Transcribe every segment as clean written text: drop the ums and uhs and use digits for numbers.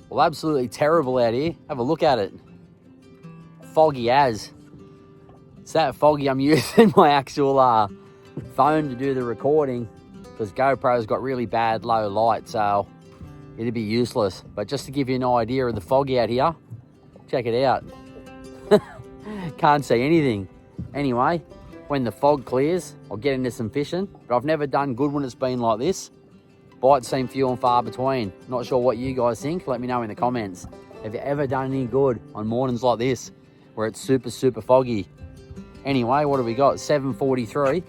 Well, absolutely terrible out here. Have a look at it. Foggy as. It's that foggy I'm using my actual phone to do the recording because GoPro's got really bad low light, so it'd be useless. But just to give you an idea of the fog out here, check it out. Can't see anything. Anyway, when the fog clears, I'll get into some fishing, but I've never done good when it's been like this. Bites seem few and far between. Not sure what you guys think. Let me know in the comments. Have you ever done any good on mornings like this where it's super, super foggy? Anyway, what have we got? 7:43.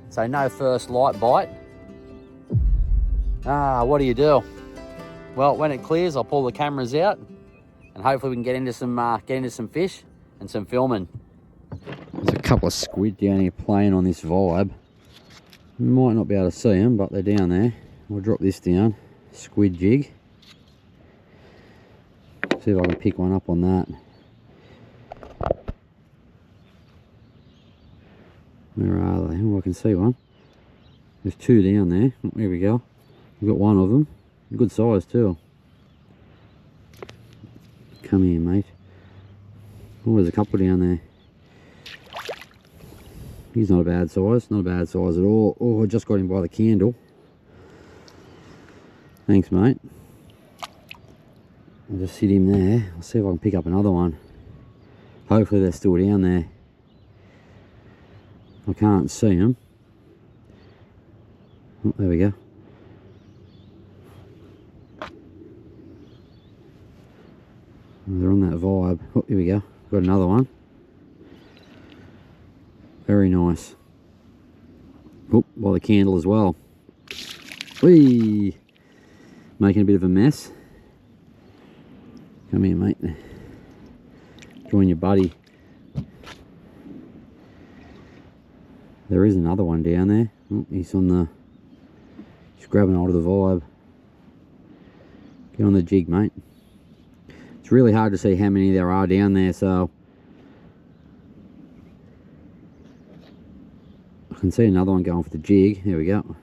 So no first light bite. What do you do? Well, when it clears, I'll pull the cameras out and hopefully we can get into some fish and some filming. There's a couple of squid down here playing on this vibe. You might not be able to see them, but they're down there. We'll drop this down. Squid jig. See if I can pick one up on that. Where are they? Oh, I can see one. There's two down there. Oh, here we go. We've got one of them. Good size too. Come here, mate. Oh, there's a couple down there. He's not a bad size. Not a bad size at all. Oh, I just got him by the candle. Thanks, mate. I'll just sit him there. I'll see if I can pick up another one. Hopefully they're still down there. I can't see them. Oh, there we go. They're on that vibe. Oh, here we go. Got another one. Very nice. Oh, by the candle as well. Whee! Making a bit of a mess. Come here, mate. Join your buddy. There is another one down there. Oh, he's grabbing hold of the vibe. Get on the jig, mate. It's really hard to see how many there are down there, so I can see another one going for the jig. There we go.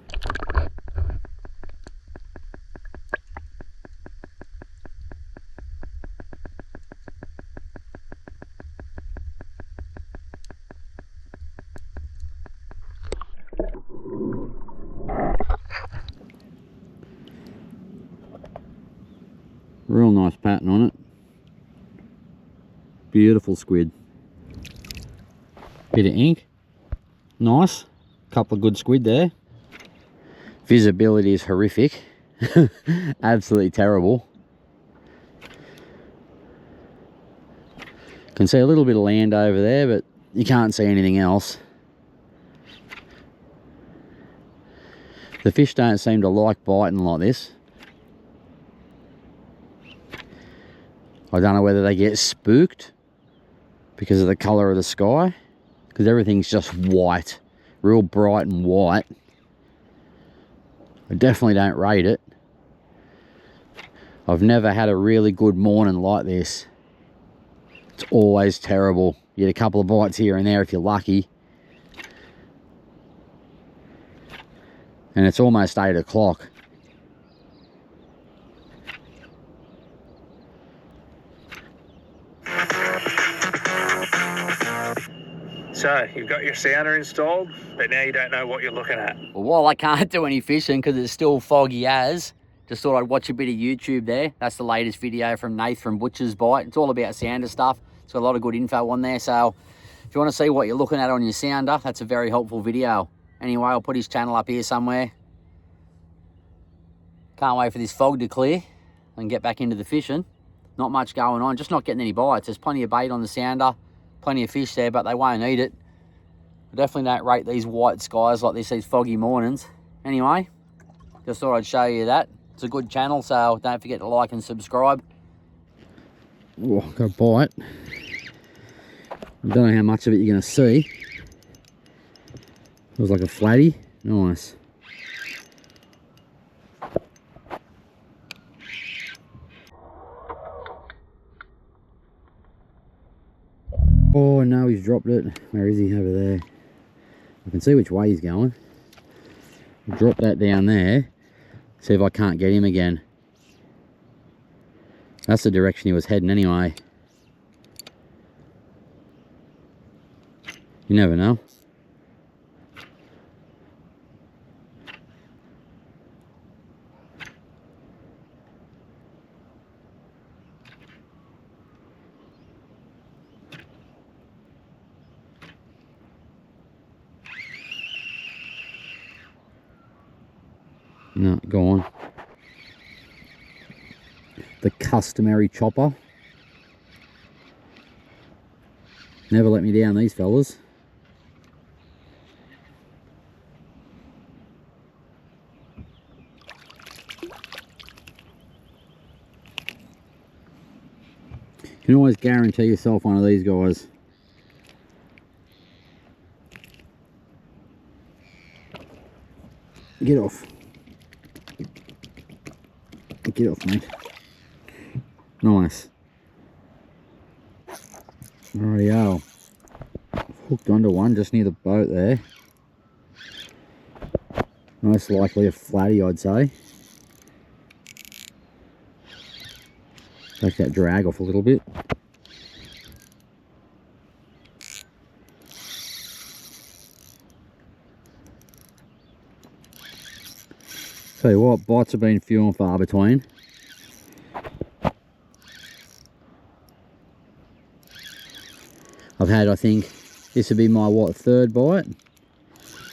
Real nice pattern on it. Beautiful squid. Bit of ink. Nice. Couple of good squid there. Visibility is horrific. Absolutely terrible. Can see a little bit of land over there, but you can't see anything else. The fish don't seem to like biting like this. I don't know whether they get spooked because of the colour of the sky, because everything's just white, real bright and white. I definitely don't rate it. I've never had a really good morning like this. It's always terrible. You get a couple of bites here and there if you're lucky. And it's almost 8 o'clock. So, you've got your sounder installed, but now you don't know what you're looking at. Well, while I can't do any fishing because it's still foggy as, just thought I'd watch a bit of YouTube there. That's the latest video from Nath from Butcher's Bite. It's all about sounder stuff. It's got a lot of good info on there. So if you want to see what you're looking at on your sounder, that's a very helpful video. Anyway, I'll put his channel up here somewhere. Can't wait for this fog to clear and get back into the fishing. Not much going on, just not getting any bites. There's plenty of bait on the sounder, plenty of fish there, but they won't eat it. I definitely don't rate these white skies like this, these foggy mornings. Anyway, just thought I'd show you that. It's a good channel, so don't forget to like and subscribe. Oh, got a bite. I don't know how much of it you're going to see. It was like a flatty. Nice. Oh no, he's dropped it. Where is he? Over there. I can see which way he's going. I'll drop that down there. See if I can't get him again. That's the direction he was heading anyway. You never know. No, go on. The customary chopper. Never let me down, these fellas. You can always guarantee yourself one of these guys. Get off. Get off, mate. Nice. Rightio. Hooked onto one just near the boat there. Most likely a flatty, I'd say. Take that drag off a little bit. Tell you what, bites have been few and far between. I've had, I think, this would be my, what, third bite?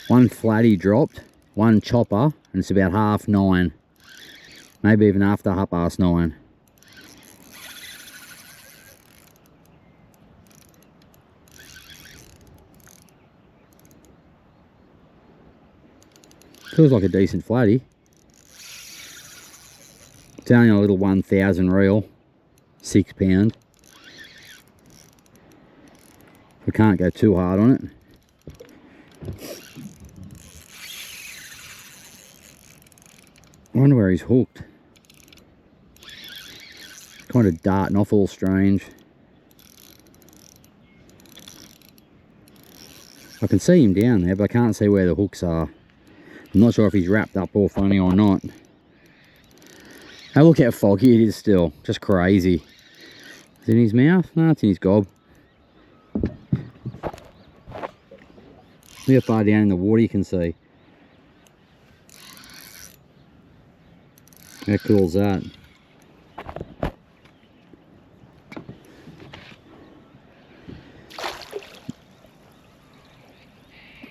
One flatty dropped, one chopper, and it's about 9:30. Maybe even after 9:30. Feels like a decent flatty. It's only a little 1,000 reel, 6 pound. I can't go too hard on it. I wonder where he's hooked. Kind of darting off all strange. I can see him down there, but I can't see where the hooks are. I'm not sure if he's wrapped up all funny or not. Hey, look how foggy it is still. Just crazy. Is it in his mouth? No, it's in his gob. Look how far down in the water you can see. How cool is that?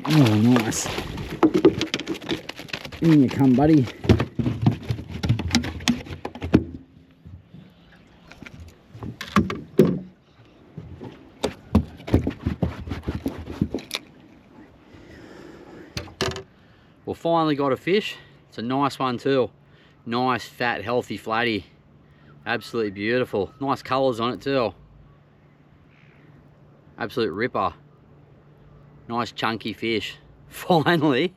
Oh, nice. In you come, buddy. Well, finally got a fish. It's a nice one too. Nice, fat, healthy flatty. Absolutely beautiful. Nice colours on it too. Absolute ripper. Nice chunky fish. Finally.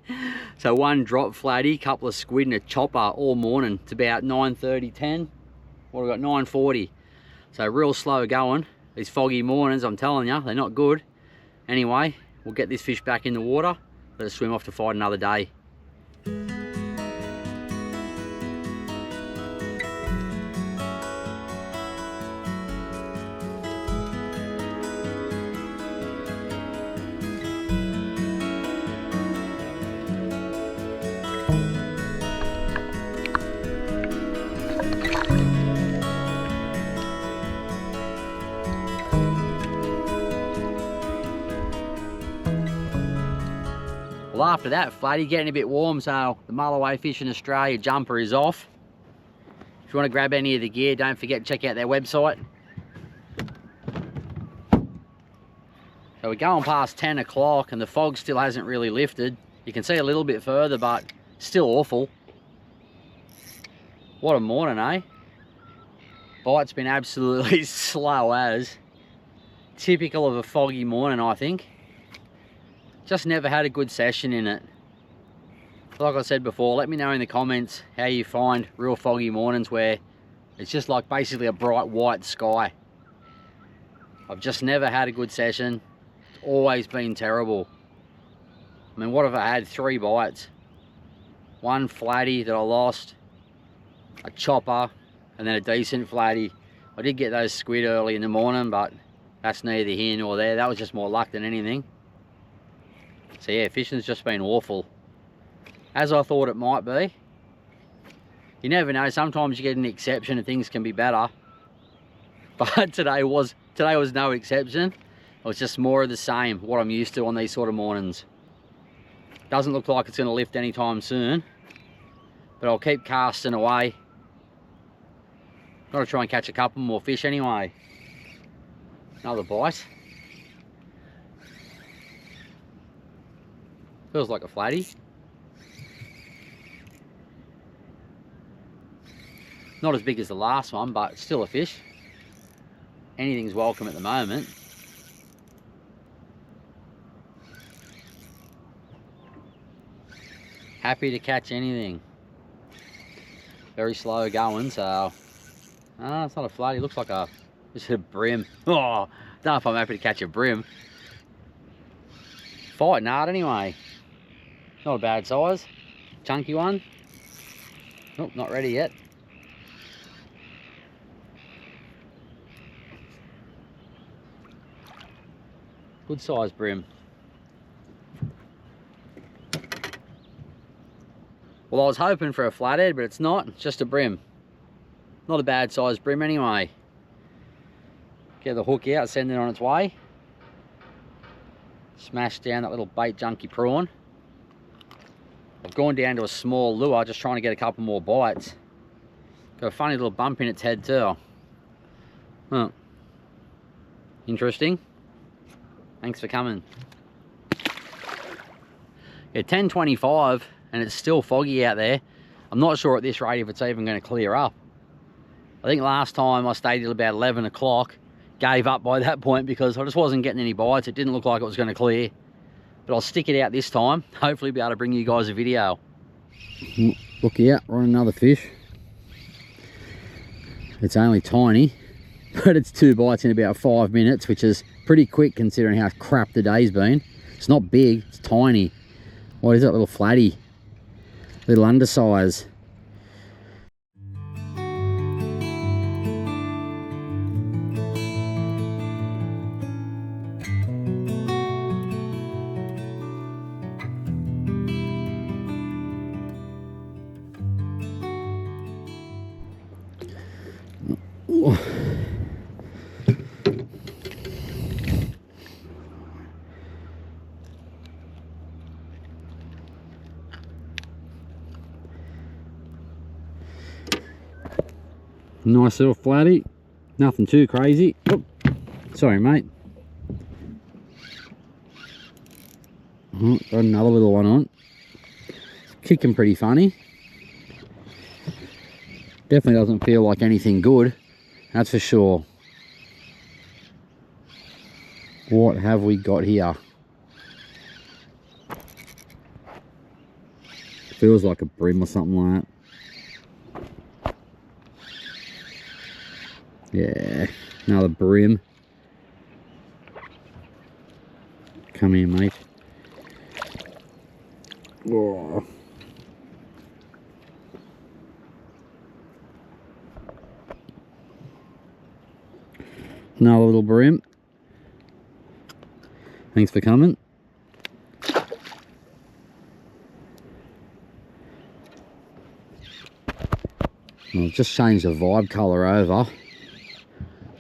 So one drop flatty, couple of squid and a chopper all morning. It's about 9:30, 10. What have I got? 9:40. So real slow going. These foggy mornings, I'm telling you, they're not good. Anyway, we'll get this fish back in the water. Let it swim off to fight another day. Well, after that flatty, getting a bit warm, so the Mulloway Fishing Australia jumper is off. If you want to grab any of the gear, don't forget to check out their website. So we're going past 10 o'clock and the fog still hasn't really lifted. You can see a little bit further, but still awful. What a morning, eh? Bite's been absolutely slow as. Typical of a foggy morning, I think. Just never had a good session in it. Like I said before, let me know in the comments how you find real foggy mornings where it's just like basically a bright white sky. I've just never had a good session. It's always been terrible. I mean, what have I had? 3 bites. One flatty that I lost, a chopper, and then a decent flatty. I did get those squid early in the morning, but that's neither here nor there. That was just more luck than anything. So yeah, fishing's just been awful, as I thought it might be. You never know, sometimes you get an exception and things can be better. But today was no exception. It was just more of the same, what I'm used to on these sort of mornings. Doesn't look like it's going to lift anytime soon, but I'll keep casting away. Got to try and catch a couple more fish anyway. Another bite. Feels like a flatty. Not as big as the last one, but still a fish. Anything's welcome at the moment. Happy to catch anything. Very slow going, so... it's not a flatty, it looks like just a brim. Oh, don't know if I'm happy to catch a brim. Fighting hard anyway. Not a bad size. Chunky one. Oh, not ready yet. Good size brim. Well, I was hoping for a flathead, but it's not. It's just a brim. Not a bad size brim anyway. Get the hook out, send it on its way. Smash down that little bait junkie prawn. I've gone down to a small lure, just trying to get a couple more bites. Got a funny little bump in its head too. Huh. Interesting. Thanks for coming. Yeah, 10:25 and it's still foggy out there. I'm not sure at this rate if it's even going to clear up. I think last time I stayed till about 11 o'clock. Gave up by that point because I just wasn't getting any bites. It didn't look like it was going to clear. But I'll stick it out this time. Hopefully be able to bring you guys a video. Look out, we're on another fish. It's only tiny, but it's 2 bites in about 5 minutes, which is pretty quick considering how crap the day's been. It's not big, it's tiny. What is it, little flatty? Little undersize. Nice little flatty, nothing too crazy. Oh, sorry mate. Oh, got another little one on. Kicking pretty funny. Definitely doesn't feel like anything good, that's for sure. What have we got here? Feels like a brim or something like that. Yeah, another brim. Come here, mate. Oh. Another little brim. Thanks for coming. I'll just change the vibe colour over.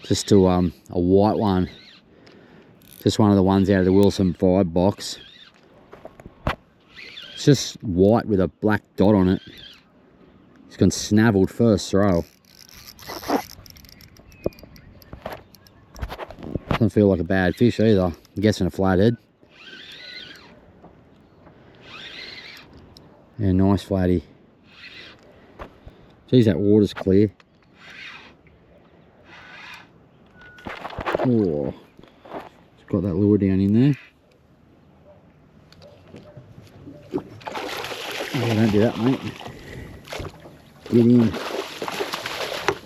Just to a white one. Just one of the ones out of the Wilson vibe box. It's just white with a black dot on it. It's gone snaveled first throw. Doesn't feel like a bad fish either. I'm guessing a flathead. Yeah, nice flatty. Geez, that water's clear. Oh, it's got that lure down in there. Oh, don't do that, mate. Get in.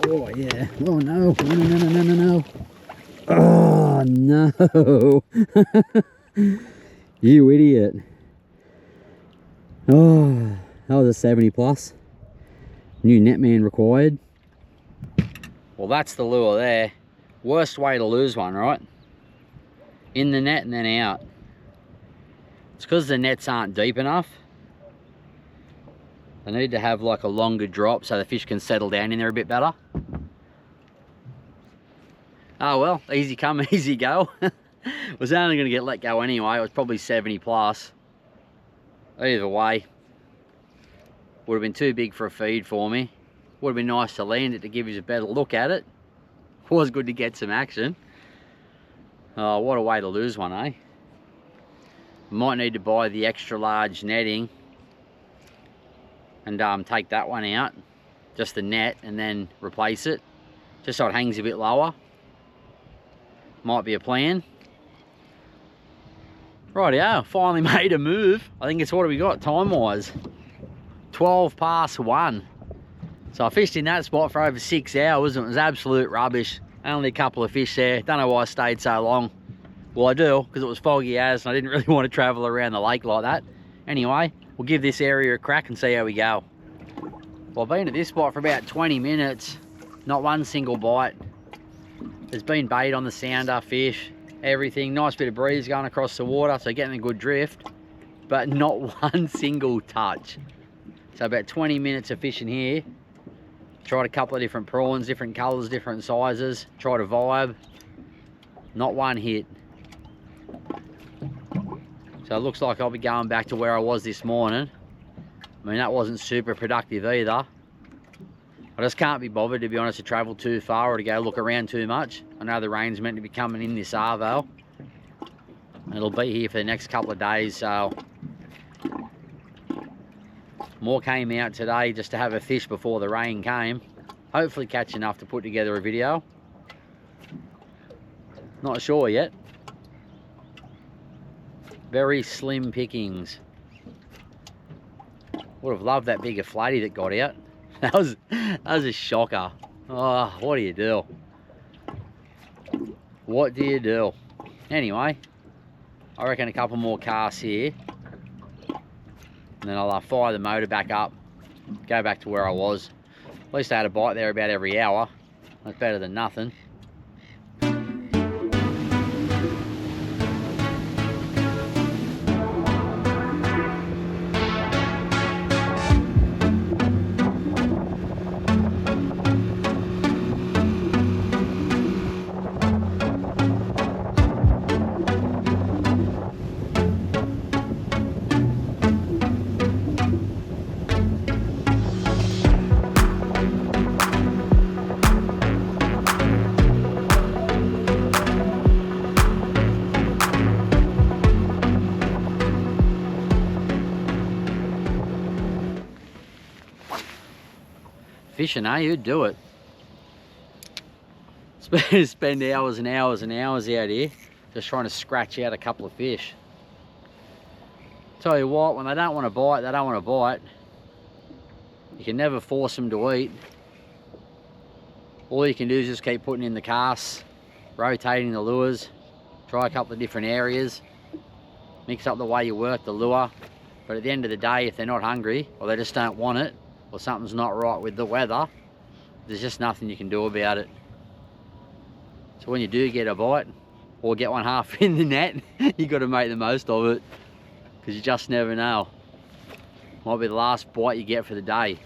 Oh, yeah. Oh, no. No. Oh, no. You idiot. Oh, that was a 70 plus. New net man required. Well, that's the lure there. Worst way to lose one, right? In the net and then out. It's because the nets aren't deep enough. They need to have like a longer drop so the fish can settle down in there a bit better. Oh well, easy come, easy go. Was only going to get let go anyway. It was probably 70 plus. Either way, would have been too big for a feed for me. Would have been nice to land it to give you a better look at it. Was good to get some action. Oh, what a way to lose one, eh? Might need to buy the extra large netting and take that one out, just the net, and then replace it, just so it hangs a bit lower. Might be a plan. Rightio, finally made a move. I think it's what have we got time-wise? 12 past 1. So I fished in that spot for over 6 hours and it was absolute rubbish. Only a couple of fish there. Don't know why I stayed so long. Well, I do, because it was foggy as and I didn't really want to travel around the lake like that. Anyway, we'll give this area a crack and see how we go. Well, I've been at this spot for about 20 minutes. Not one single bite. There's been bait on the sounder, fish, everything. Nice bit of breeze going across the water, so getting a good drift. But not one single touch. So about 20 minutes of fishing here. Tried a couple of different prawns, different colours, different sizes. Tried a vibe. Not one hit. So it looks like I'll be going back to where I was this morning. I mean, that wasn't super productive either. I just can't be bothered, to be honest, to travel too far or to go look around too much. I know the rain's meant to be coming in this arvo. It'll be here for the next couple of days, so... More came out today just to have a fish before the rain came. Hopefully catch enough to put together a video. Not sure yet. Very slim pickings. Would have loved that bigger flatty that got out. That was a shocker. Oh, what do you do? What do you do? Anyway, I reckon a couple more casts here. And then I'll fire the motor back up. Go back to where I was. At least I had a bite there about every hour. That's better than nothing. Fishing, eh? Who'd do it? Spend hours and hours and hours out here just trying to scratch out a couple of fish. Tell you what, when they don't want to bite, they don't want to bite. You can never force them to eat. All you can do is just keep putting in the casts, rotating the lures, try a couple of different areas, mix up the way you work the lure. But at the end of the day, if they're not hungry or they just don't want it, or something's not right with the weather, there's just nothing you can do about it. So when you do get a bite, or get one half in the net, you got to make the most of it, because you just never know. Might be the last bite you get for the day.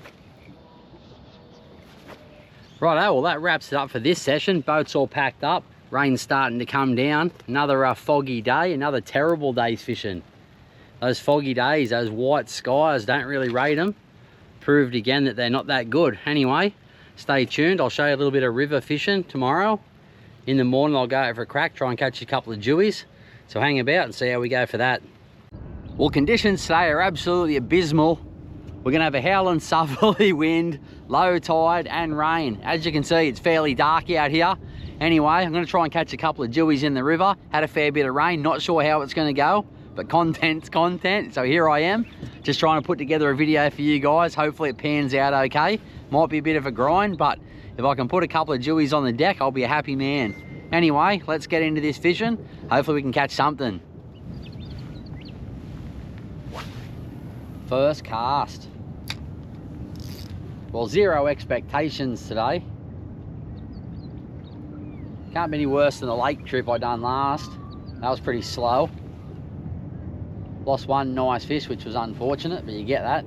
Righto, well that wraps it up for this session. Boat's all packed up, rain's starting to come down. Another foggy day, another terrible day's fishing. Those foggy days, those white skies, don't really rate them. Proved again that they're not that good. Anyway, stay tuned. I'll show you a little bit of river fishing tomorrow. In the morning I'll go out for a crack, try and catch a couple of dewies. So hang about and see how we go for that. Well, conditions today are absolutely abysmal. We're gonna have a howling southerly wind, low tide and rain. As you can see, it's fairly dark out here. Anyway, I'm gonna try and catch a couple of dewies in the river. Had a fair bit of rain, not sure how it's gonna go, but content's content. So here I am, just trying to put together a video for you guys. Hopefully it pans out okay. Might be a bit of a grind, but if I can put a couple of dewies on the deck, I'll be a happy man. Anyway, let's get into this fishing. Hopefully we can catch something. First cast. Well, zero expectations today. Can't be any worse than the lake trip I done last. That was pretty slow. Lost one nice fish, which was unfortunate, but you get that.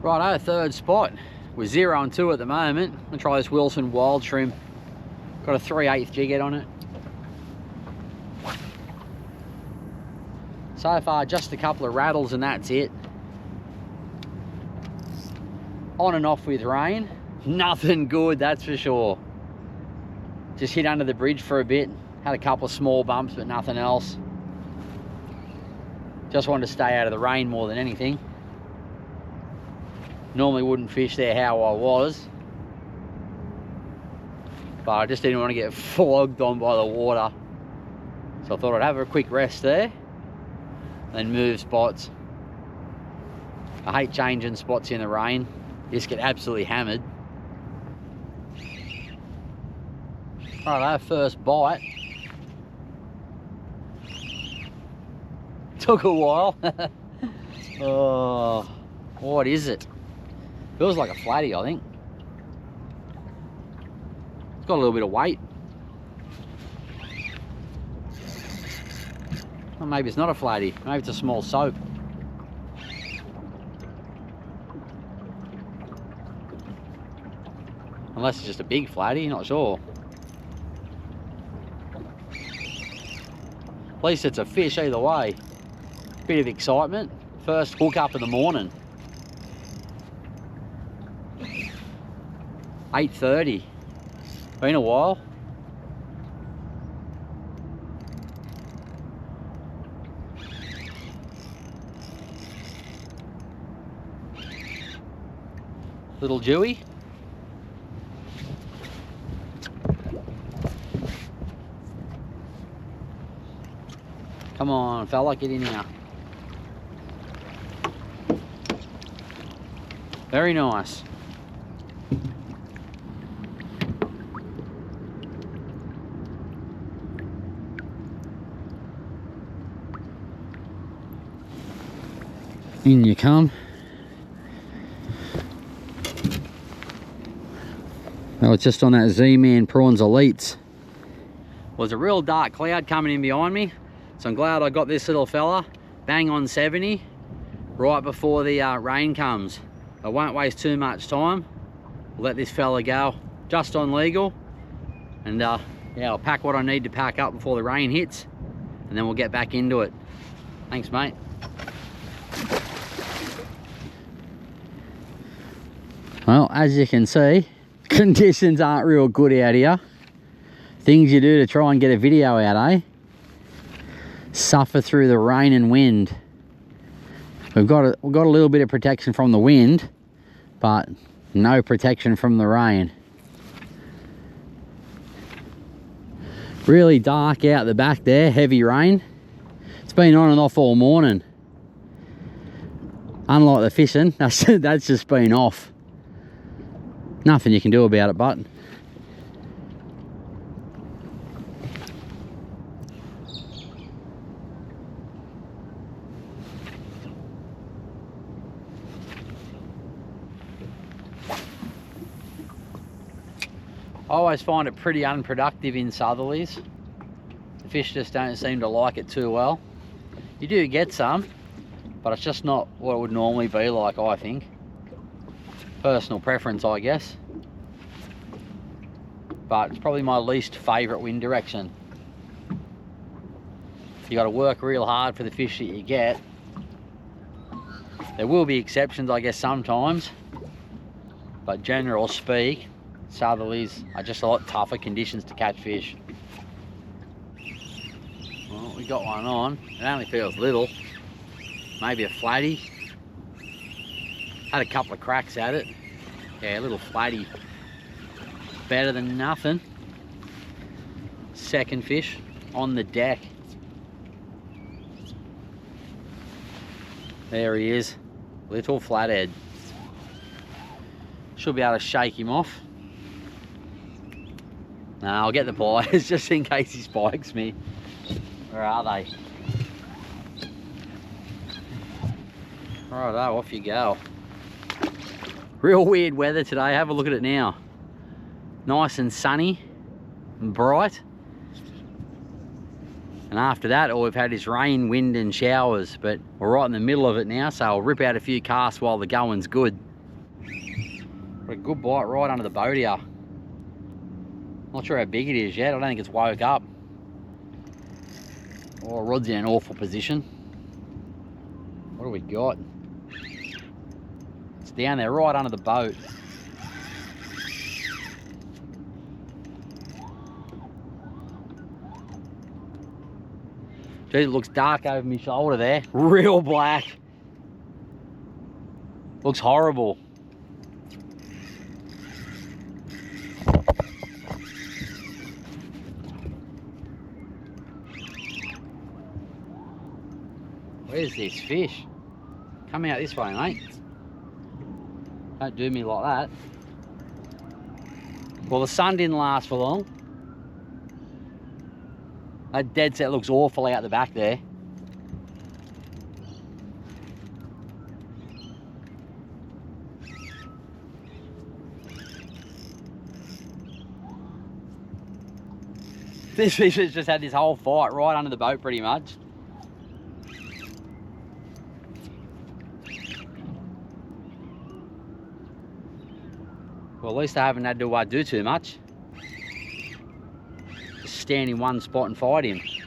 Righto, third spot. We're 0 and 2 at the moment. I'm gonna try this Wilson wild shrimp. Got a 3/8 jig head on it. So far, just a couple of rattles and that's it. On and off with rain. Nothing good, that's for sure. Just hit under the bridge for a bit. Had a couple of small bumps, but nothing else. Just wanted to stay out of the rain more than anything. Normally wouldn't fish there how I was, but I just didn't want to get flogged on by the water. So I thought I'd have a quick rest there, then move spots. I hate changing spots in the rain. You just get absolutely hammered. Righto, first bite. Took a while. Oh, what is it? Feels like a flatty, I think. It's got a little bit of weight. Or maybe it's not a flatty. Maybe it's a small soap. Unless it's just a big flatty, not sure. At least it's a fish either way. Bit of excitement. First hook up in the morning. 8:30. Been a while. Little dewy. Come on, fella, get in here. Very nice. In you come. Oh, it's just on that Z-Man Prawns Elites. Was a real dark cloud coming in behind me, so I'm glad I got this little fella bang on 70 right before the rain comes. I won't waste too much time. I'll let this fella go just on legal, and yeah, I'll pack what I need to pack up before the rain hits, and then we'll get back into it. Thanks, mate. Well, as you can see, conditions aren't real good out here. Things you do to try and get a video out, eh? Suffer through the rain and wind. We've got a little bit of protection from the wind, but no protection from the rain. Really dark out the back there, heavy rain. It's been on and off all morning. Unlike the fishing, that's just been off. Nothing you can do about it, but I always find it pretty unproductive in southerlies. The fish just don't seem to like it too well. You do get some, but it's just not what it would normally be like, I think. Personal preference, I guess. But it's probably my least favourite wind direction. You got to work real hard for the fish that you get. There will be exceptions, I guess, sometimes, but general speak, southerlies are just a lot tougher conditions to catch fish. Well, we got one on. It only feels little, maybe a flatty. Had a couple of cracks at it. Yeah, a little flatty. Better than nothing. Second fish on the deck. There he is, little flathead. Should be able to shake him off. Now I'll get the pliers just in case he spikes me. Where are they? Righto, off you go. Real weird weather today, have a look at it now. Nice and sunny and bright. And after that, all we've had is rain, wind and showers, but we're right in the middle of it now, so I'll rip out a few casts while the going's good. Got a good bite right under the boat here. Not sure how big it is yet, I don't think it's woke up. Oh, rod's in an awful position. What do we got? It's down there right under the boat. Geez, it looks dark over my shoulder there. Real black. Looks horrible. Where's this fish? Come out this way, mate. Don't do me like that. Well, the sun didn't last for long. That dead set looks awful out the back there. This fish has just had this whole fight right under the boat pretty much. Well, at least I haven't had to do too much. Just stand in one spot and fight him. He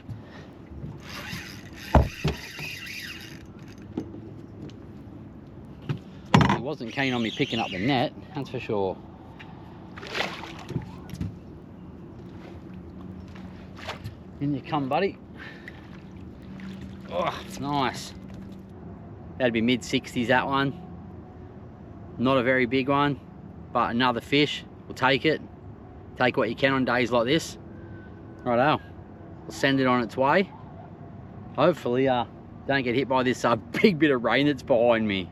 wasn't keen on me picking up the net, that's for sure. In you come, buddy. Oh, nice. That'd be mid-60s, that one. Not a very big one, but another fish. We'll take it. Take what you can on days like this. Righto. We'll send it on its way. Hopefully, don't get hit by this big bit of rain that's behind me.